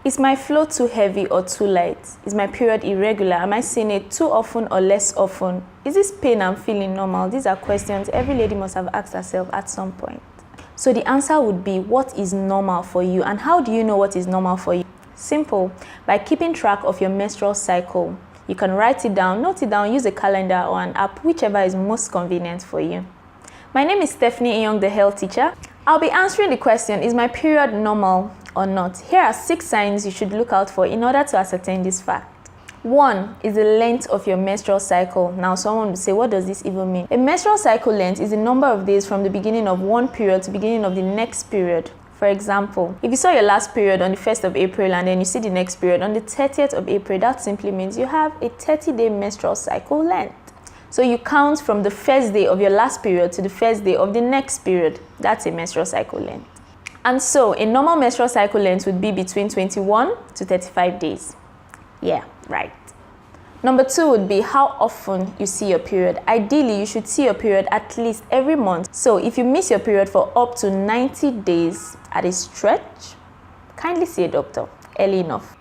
Is my flow too heavy or too light? Is my period irregular? Am I seeing it too often or less often? Is this pain I'm feeling normal? These are questions every lady must have asked herself at some point. So the answer would be, what is normal for you? And how do you know what is normal for you? Simple. By keeping track of your menstrual cycle. You can write it down, note it down, use a calendar or an app, whichever is most convenient for you. My name is Stephanie Young, the health teacher. I'll be answering the question, is my period normal or not? Here are 6 signs you should look out for in order to ascertain this fact. 1 is the length of your menstrual cycle. Now someone will say, what does this even mean? A menstrual cycle length is the number of days from the beginning of one period to the beginning of the next period. For example, if you saw your last period on the 1st of April and then you see the next period on the 30th of April, that simply means you have a 30-day menstrual cycle length. So you count from the first day of your last period to the first day of the next period. That's a menstrual cycle length. And so a normal menstrual cycle length would be between 21 to 35 days. Yeah, right. Number 2 would be how often you see your period. Ideally, you should see your period at least every month. So if you miss your period for up to 90 days at a stretch, kindly see a doctor early enough.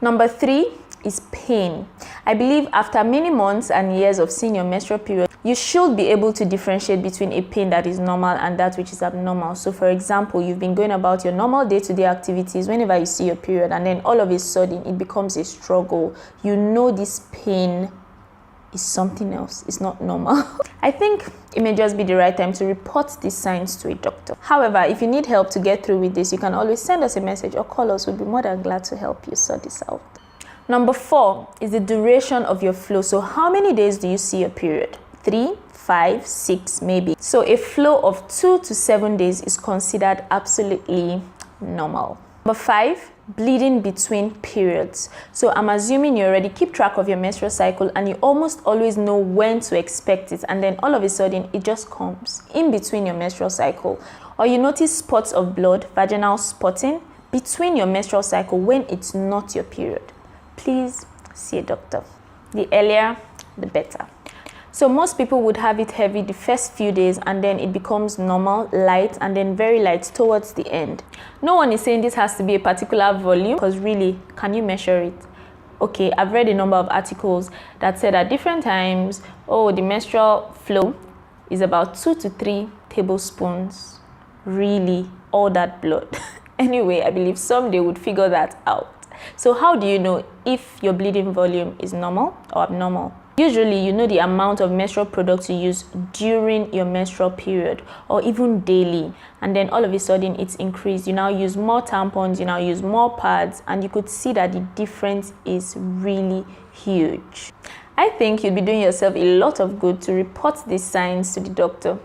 Number 3 is pain. I believe after many months and years of seeing your menstrual period, you should be able to differentiate between a pain that is normal and that which is abnormal. So for example, you've been going about your normal day-to-day activities whenever you see your period, and then all of a sudden it becomes a struggle. You know this pain is something else. It's not normal. I think it may just be the right time to report these signs to a doctor. However, if you need help to get through with this, you can always send us a message or call us. We'll be more than glad to help you sort this out. Number 4 is the duration of your flow. So how many days do you see your period? 3, 5, 6, maybe. So a flow of 2 to 7 days is considered absolutely normal. Number 5, bleeding between periods. So I'm assuming you already keep track of your menstrual cycle and you almost always know when to expect it, and then all of a sudden it just comes in between your menstrual cycle. Or you notice spots of blood, vaginal spotting between your menstrual cycle when it's not your period. Please see a doctor. The earlier, the better. So most people would have it heavy the first few days, and then it becomes normal, light, and then very light towards the end. No one is saying this has to be a particular volume, because really, can you measure it? Okay, I've read a number of articles that said at different times, oh, the menstrual flow is about 2 to 3 tablespoons. Really, all that blood. Anyway, I believe someday would figure that out. So how do you know if your bleeding volume is normal or abnormal? Usually, you know the amount of menstrual products you use during your menstrual period or even daily. And then all of a sudden, it's increased. You now use more tampons, you now use more pads, and you could see that the difference is really huge. I think you'd be doing yourself a lot of good to report these signs to the doctor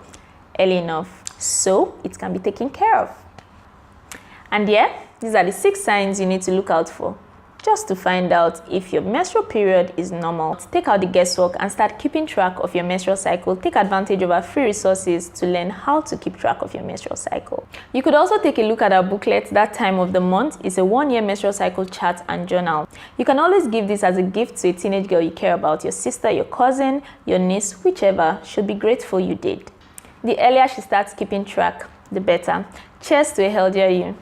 early enough so it can be taken care of. And yeah, these are the 6 signs you need to look out for just to find out if your menstrual period is normal. Take out the guesswork and start keeping track of your menstrual cycle. Take advantage of our free resources to learn how to keep track of your menstrual cycle. You could also take a look at our booklet, That Time of the Month. It's a 1-year menstrual cycle chart and journal. You can always give this as a gift to a teenage girl you care about. Your sister, your cousin, your niece, whichever should be grateful you did. The earlier she starts keeping track, the better. Cheers to a healthier you.